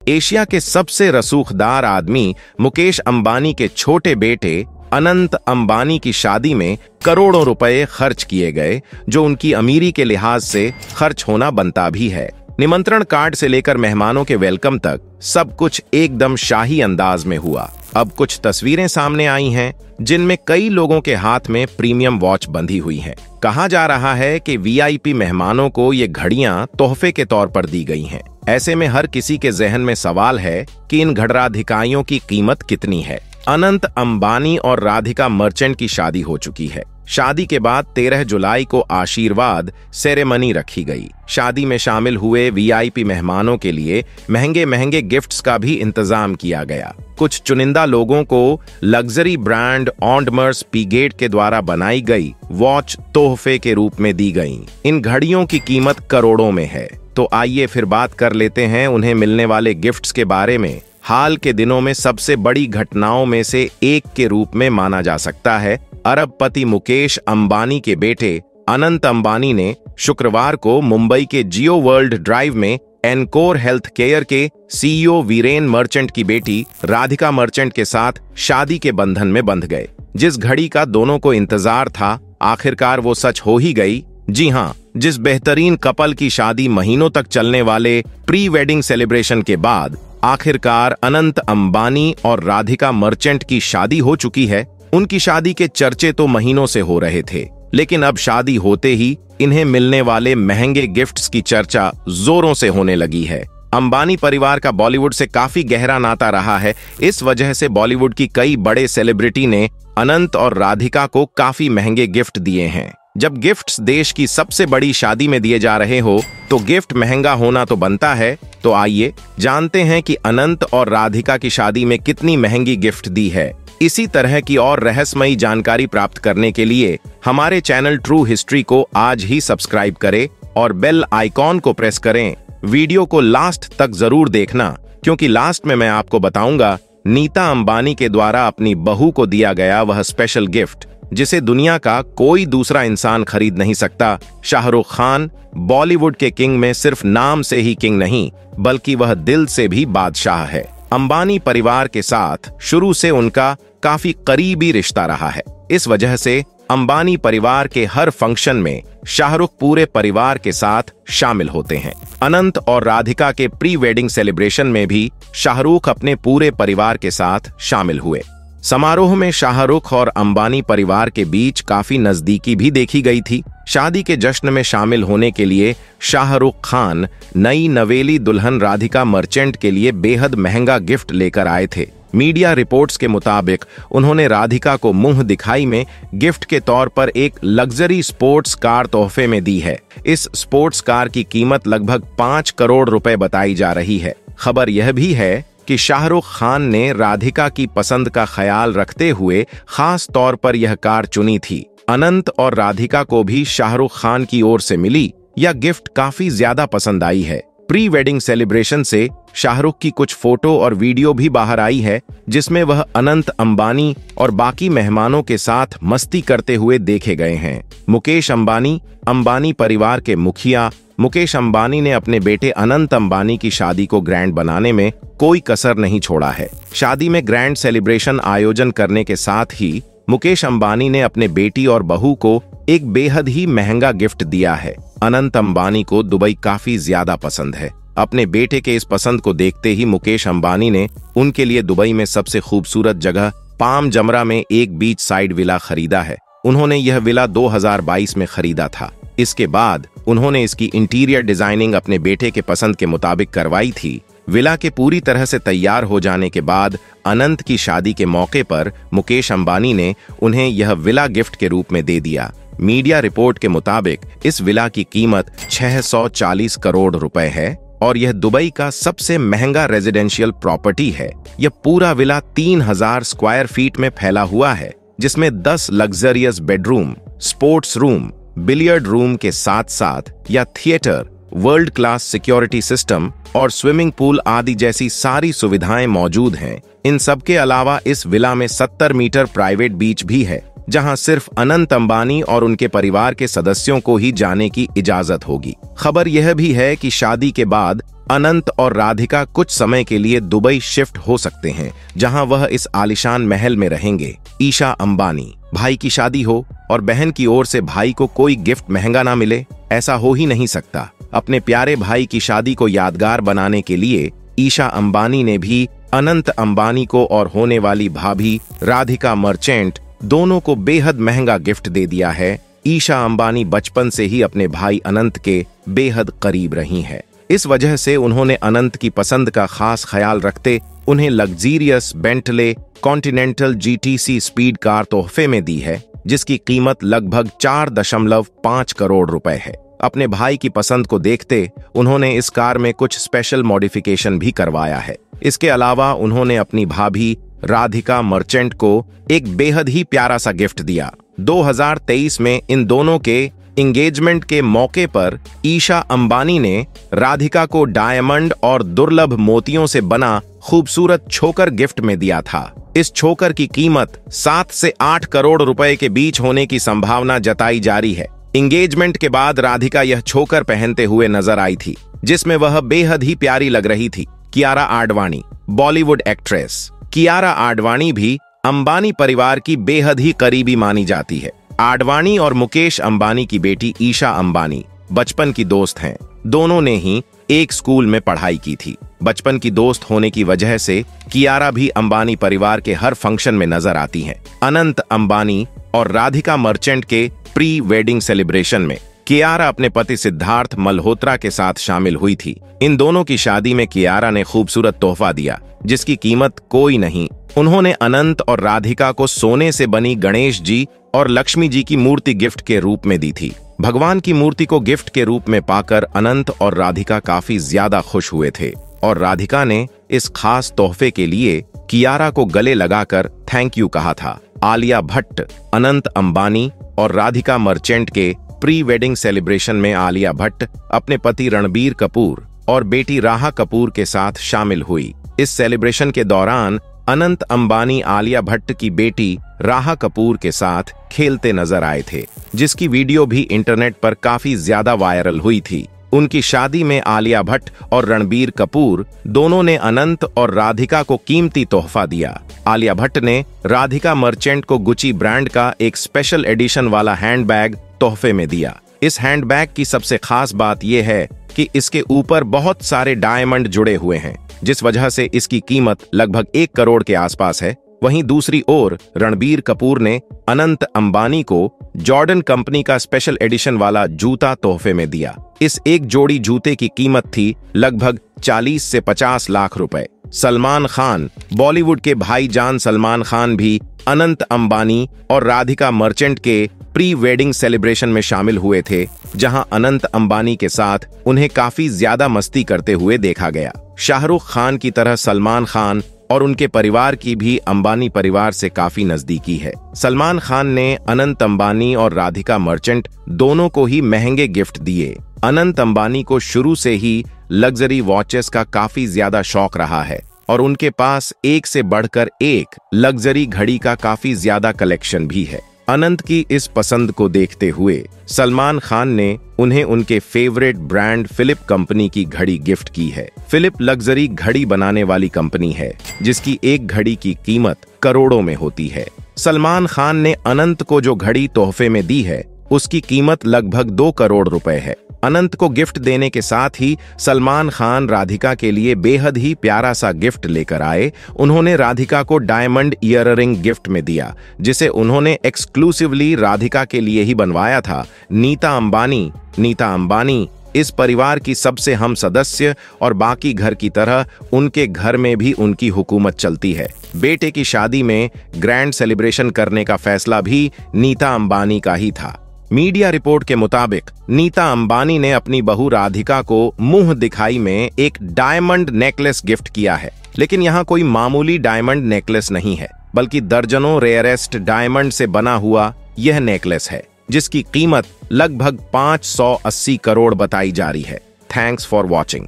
Asia के सबसे रसूखदार आदमी मुकेश अंबानी के छोटे बेटे अनंत अंबानी की शादी में करोड़ों रुपए खर्च किए गए, जो उनकी अमीरी के लिहाज से खर्च होना बनता भी है। निमंत्रण कार्ड से लेकर मेहमानों के वेलकम तक सब कुछ एकदम शाही अंदाज में हुआ। अब कुछ तस्वीरें सामने आई हैं जिनमें कई लोगों के हाथ में प्रीमियम वॉच बंधी हुई हैं। कहा जा रहा है कि वीआईपी मेहमानों को ये घड़ियां तोहफे के तौर पर दी गई हैं। ऐसे में हर किसी के जहन में सवाल है कि इन घड़राधिकाइयों की कीमत कितनी है। अनंत अंबानी और राधिका मर्चेंट की शादी हो चुकी है। शादी के बाद 13 जुलाई को आशीर्वाद सेरेमनी रखी गई। शादी में शामिल हुए वीआईपी मेहमानों के लिए महंगे महंगे गिफ्ट्स का भी इंतजाम किया गया। कुछ चुनिंदा लोगों को लग्जरी ब्रांड ऑन्डमर्स पीगेट के द्वारा बनाई गई वॉच तोहफे के रूप में दी गई। इन घड़ियों की कीमत करोड़ों में है। तो आइए फिर बात कर लेते हैं उन्हें मिलने वाले गिफ्ट्स के बारे में। हाल के दिनों में सबसे बड़ी घटनाओं में से एक के रूप में माना जा सकता है अरबपति मुकेश अंबानी के बेटे अनंत अंबानी ने शुक्रवार को मुंबई के जियो वर्ल्ड ड्राइव में एनकोर हेल्थ केयर के सीईओ वीरेन मर्चेंट की बेटी राधिका मर्चेंट के साथ शादी के बंधन में बंध गए। जिस घड़ी का दोनों को इंतजार था, आखिरकार वो सच हो ही गई। जी हाँ, जिस बेहतरीन कपल की शादी महीनों तक चलने वाले प्री वेडिंग सेलिब्रेशन के बाद आखिरकार अनंत अंबानी और राधिका मर्चेंट की शादी हो चुकी है, उनकी शादी के चर्चे तो महीनों से हो रहे थे, लेकिन अब शादी होते ही इन्हें मिलने वाले महंगे गिफ्ट्स की चर्चा जोरों से होने लगी है। अंबानी परिवार का बॉलीवुड से काफी गहरा नाता रहा है। इस वजह से बॉलीवुड की कई बड़े सेलिब्रिटी ने अनंत और राधिका को काफी महंगे गिफ्ट दिए हैं। जब गिफ्ट्स देश की सबसे बड़ी शादी में दिए जा रहे हो तो गिफ्ट महंगा होना तो बनता है। तो आइए जानते हैं कि अनंत और राधिका की शादी में कितनी महंगी गिफ्ट दी है। इसी तरह की और रहस्यमयी जानकारी प्राप्त करने के लिए हमारे चैनल ट्रू हिस्ट्री को आज ही सब्सक्राइब करें और बेल आइकॉन को प्रेस करें। वीडियो को लास्ट तक जरूर देखना, क्योंकि लास्ट में मैं आपको बताऊंगा नीता अंबानी के द्वारा अपनी बहू को दिया गया वह स्पेशल गिफ्ट जिसे दुनिया का कोई दूसरा इंसान खरीद नहीं सकता। शाहरुख खान बॉलीवुड के किंग में सिर्फ नाम से ही किंग नहीं, बल्कि वह दिल से भी बादशाह है। अंबानी परिवार के साथ शुरू से उनका काफी करीबी रिश्ता रहा है। इस वजह से अंबानी परिवार के हर फंक्शन में शाहरुख पूरे परिवार के साथ शामिल होते हैं। अनंत और राधिका के प्री वेडिंग सेलिब्रेशन में भी शाहरुख अपने पूरे परिवार के साथ शामिल हुए। समारोह में शाहरुख और अंबानी परिवार के बीच काफी नजदीकी भी देखी गई थी। शादी के जश्न में शामिल होने के लिए शाहरुख खान नई नवेली दुल्हन राधिका मर्चेंट के लिए बेहद महंगा गिफ्ट लेकर आए थे। मीडिया रिपोर्ट्स के मुताबिक उन्होंने राधिका को मुंह दिखाई में गिफ्ट के तौर पर एक लग्जरी स्पोर्ट्स कार तोहफे में दी है। इस स्पोर्ट्स कार की कीमत लगभग 5 करोड़ रुपए बताई जा रही है। खबर यह भी है कि शाहरुख खान ने राधिका की पसंद का ख्याल रखते हुए खास तौर पर यह कार चुनी थी। अनंत और राधिका को भी शाहरुख खान की ओर से मिली यह गिफ्ट काफी ज्यादा पसंद आई है। प्री वेडिंग सेलिब्रेशन से शाहरुख की कुछ फोटो और वीडियो भी बाहर आई है, जिसमें वह अनंत अंबानी और बाकी मेहमानों के साथ मस्ती करते हुए देखे गए हैं। मुकेश अंबानी परिवार के मुखिया मुकेश अंबानी ने अपने बेटे अनंत अंबानी की शादी को ग्रैंड बनाने में कोई कसर नहीं छोड़ा है। शादी में ग्रैंड सेलिब्रेशन आयोजन करने के साथ ही मुकेश अंबानी ने अपने बेटी और बहू को एक बेहद ही महंगा गिफ्ट दिया है। अनंत अंबानी को दुबई काफी ज्यादा पसंद है। अपने बेटे के इस पसंद को देखते ही मुकेश अंबानी ने उनके लिए दुबई में सबसे खूबसूरत जगह पाम जमरा में एक बीच साइड विला खरीदा है। उन्होंने यह विला 2022 में खरीदा था। इसके बाद उन्होंने इसकी इंटीरियर डिजाइनिंग अपने बेटे के पसंद के मुताबिक करवाई थी। विला के पूरी तरह से तैयार हो जाने के बाद अनंत की शादी के मौके पर मुकेश अंबानी ने उन्हें यह विला गिफ्ट के रूप में दे दिया। मीडिया रिपोर्ट के मुताबिक इस विला की कीमत 640 करोड़ रुपए है और यह दुबई का सबसे महंगा रेजिडेंशियल प्रॉपर्टी है। यह पूरा विला 3000 स्क्वायर फीट में फैला हुआ है, जिसमें 10 luxurious bedroom, sports room, billiard room के साथ साथ या theatre, world class security system और स्विमिंग पूल आदि जैसी सारी सुविधाएं मौजूद हैं। इन सब के अलावा इस विला में 70 मीटर प्राइवेट बीच भी है, जहां सिर्फ अनंत अंबानी और उनके परिवार के सदस्यों को ही जाने की इजाजत होगी। खबर यह भी है कि शादी के बाद अनंत और राधिका कुछ समय के लिए दुबई शिफ्ट हो सकते हैं, जहां वह इस आलीशान महल में रहेंगे। ईशा अंबानी, भाई की शादी हो और बहन की ओर से भाई को कोई गिफ्ट महंगा ना मिले, ऐसा हो ही नहीं सकता। अपने प्यारे भाई की शादी को यादगार बनाने के लिए ईशा अंबानी ने भी अनंत अंबानी को और होने वाली भाभी राधिका मर्चेंट दोनों को बेहद महंगा गिफ्ट दे दिया है। ईशा अंबानी बचपन से ही अपने भाई अनंत के बेहद करीब रही हैं। इस वजह से उन्होंने अनंत की पसंद का खास ख्याल रखते उन्हें luxurious Bentley continental GTC speed car तोहफे में दी है, जिसकी कीमत लगभग 4.5 करोड़ रुपए है। अपने भाई की पसंद को देखते उन्होंने इस कार में कुछ स्पेशल मॉडिफिकेशन भी करवाया है। इसके अलावा उन्होंने अपनी भाभी राधिका मर्चेंट को एक बेहद ही प्यारा सा गिफ्ट दिया। 2023 में इन दोनों के एंगेजमेंट के मौके पर ईशा अंबानी ने राधिका को डायमंड और दुर्लभ मोतियों से बना खूबसूरत छोकर गिफ्ट में दिया था। इस छोकर की कीमत 7 से 8 करोड़ रुपए के बीच होने की संभावना जताई जा रही है। एंगेजमेंट के बाद राधिका यह छोकर पहनते हुए नजर आई थी, जिसमें वह बेहद ही प्यारी लग रही थी। कियारा आडवाणी, बॉलीवुड एक्ट्रेस कियारा आडवाणी भी अंबानी परिवार की बेहद ही करीबी मानी जाती है। आडवाणी और मुकेश अंबानी की बेटी ईशा अंबानी बचपन की दोस्त हैं। दोनों ने ही एक स्कूल में पढ़ाई की थी। बचपन की दोस्त होने की वजह से कियारा भी अंबानी परिवार के हर फंक्शन में नजर आती हैं। अनंत अंबानी और राधिका मर्चेंट के प्री वेडिंग सेलिब्रेशन में कियारा अपने पति सिद्धार्थ मल्होत्रा के साथ शामिल हुई थी। इन दोनों की शादी में कियारा ने खूबसूरत तोहफा दिया, जिसकी कीमत कोई नहीं। उन्होंने अनंत और राधिका को सोने से बनी गणेश जी और लक्ष्मी जी की मूर्ति गिफ्ट के रूप में दी थी। भगवान की मूर्ति को गिफ्ट के रूप में पाकर अनंत और राधिका काफी ज्यादा खुश हुए थे और राधिका ने इस खास तोहफे के लिए कियारा को गले लगाकर थैंक यू कहा था। आलिया भट्ट, अनंत अंबानी और राधिका मर्चेंट के प्री वेडिंग सेलिब्रेशन में आलिया भट्ट अपने पति रणबीर कपूर और बेटी राहा कपूर के साथ शामिल हुई। इस सेलिब्रेशन के दौरान अनंत अंबानी आलिया भट्ट की बेटी राहा कपूर के साथ खेलते नजर आए थे, जिसकी वीडियो भी इंटरनेट पर काफी ज्यादा वायरल हुई थी। उनकी शादी में आलिया भट्ट और रणबीर कपूर दोनों ने अनंत और राधिका को कीमती तोहफा दिया। आलिया भट्ट ने राधिका मर्चेंट को गुची ब्रांड का एक स्पेशल एडिशन वाला हैंडबैग तोहफे में दिया। इस हैंडबैग की सबसे खास बात यह है कि इसके ऊपर बहुत सारे डायमंड जुड़े हुए हैं, जिस वजह से इसकी कीमत लगभग 1 करोड़ के आसपास है। वहीं दूसरी ओर रणबीर कपूर ने अनंत अंबानी को जॉर्डन कंपनी का स्पेशल एडिशन वाला जूता तोहफे में दिया। इस एक जोड़ी जूते की कीमत थी लगभग 40 से 50 लाख रुपए। सलमान खान, बॉलीवुड के भाईजान सलमान खान भी अनंत अंबानी और राधिका मर्चेंट के प्री वेडिंग सेलिब्रेशन में शामिल हुए थे, जहां अनंत अंबानी के साथ उन्हें काफी ज्यादा मस्ती करते हुए देखा गया। शाहरुख खान की तरह सलमान खान और उनके परिवार की भी अंबानी परिवार से काफी नजदीकी है। सलमान खान ने अनंत अंबानी और राधिका मर्चेंट दोनों को ही महंगे गिफ्ट दिए। अनंत अंबानी को शुरू से ही लग्जरी वॉचेस का काफी ज्यादा शौक रहा है और उनके पास एक से बढ़कर एक लग्जरी घड़ी का काफी ज्यादा कलेक्शन भी है। अनंत की इस पसंद को देखते हुए सलमान खान ने उन्हें उनके फेवरेट ब्रांड फिलिप कंपनी की घड़ी गिफ्ट की है। फिलिप लग्जरी घड़ी बनाने वाली कंपनी है, जिसकी एक घड़ी की कीमत करोड़ों में होती है। सलमान खान ने अनंत को जो घड़ी तोहफे में दी है, उसकी कीमत लगभग 2 करोड़ रुपए है। अनंत को गिफ्ट देने के साथ ही सलमान खान राधिका के लिए बेहद ही प्यारा सा गिफ्ट लेकर आए। उन्होंने राधिका को डायमंड ईयररिंग गिफ्ट में दिया, जिसे उन्होंने एक्सक्लूसिवली राधिका के लिए ही बनवाया था। नीता अंबानी इस परिवार की सबसे हम सदस्य और बाकी घर की तरह उनके घर में भी उनकी हुकूमत चलती है। बेटे की शादी में ग्रैंड सेलिब्रेशन करने का फैसला भी नीता अंबानी का ही था। मीडिया रिपोर्ट के मुताबिक नीता अंबानी ने अपनी बहू राधिका को मुंह दिखाई में एक डायमंड नेकलेस गिफ्ट किया है, लेकिन यहाँ कोई मामूली डायमंड नेकलेस नहीं है, बल्कि दर्जनों रेयरेस्ट डायमंड से बना हुआ यह नेकलेस है, जिसकी कीमत लगभग 580 करोड़ बताई जा रही है। Thanks for watching.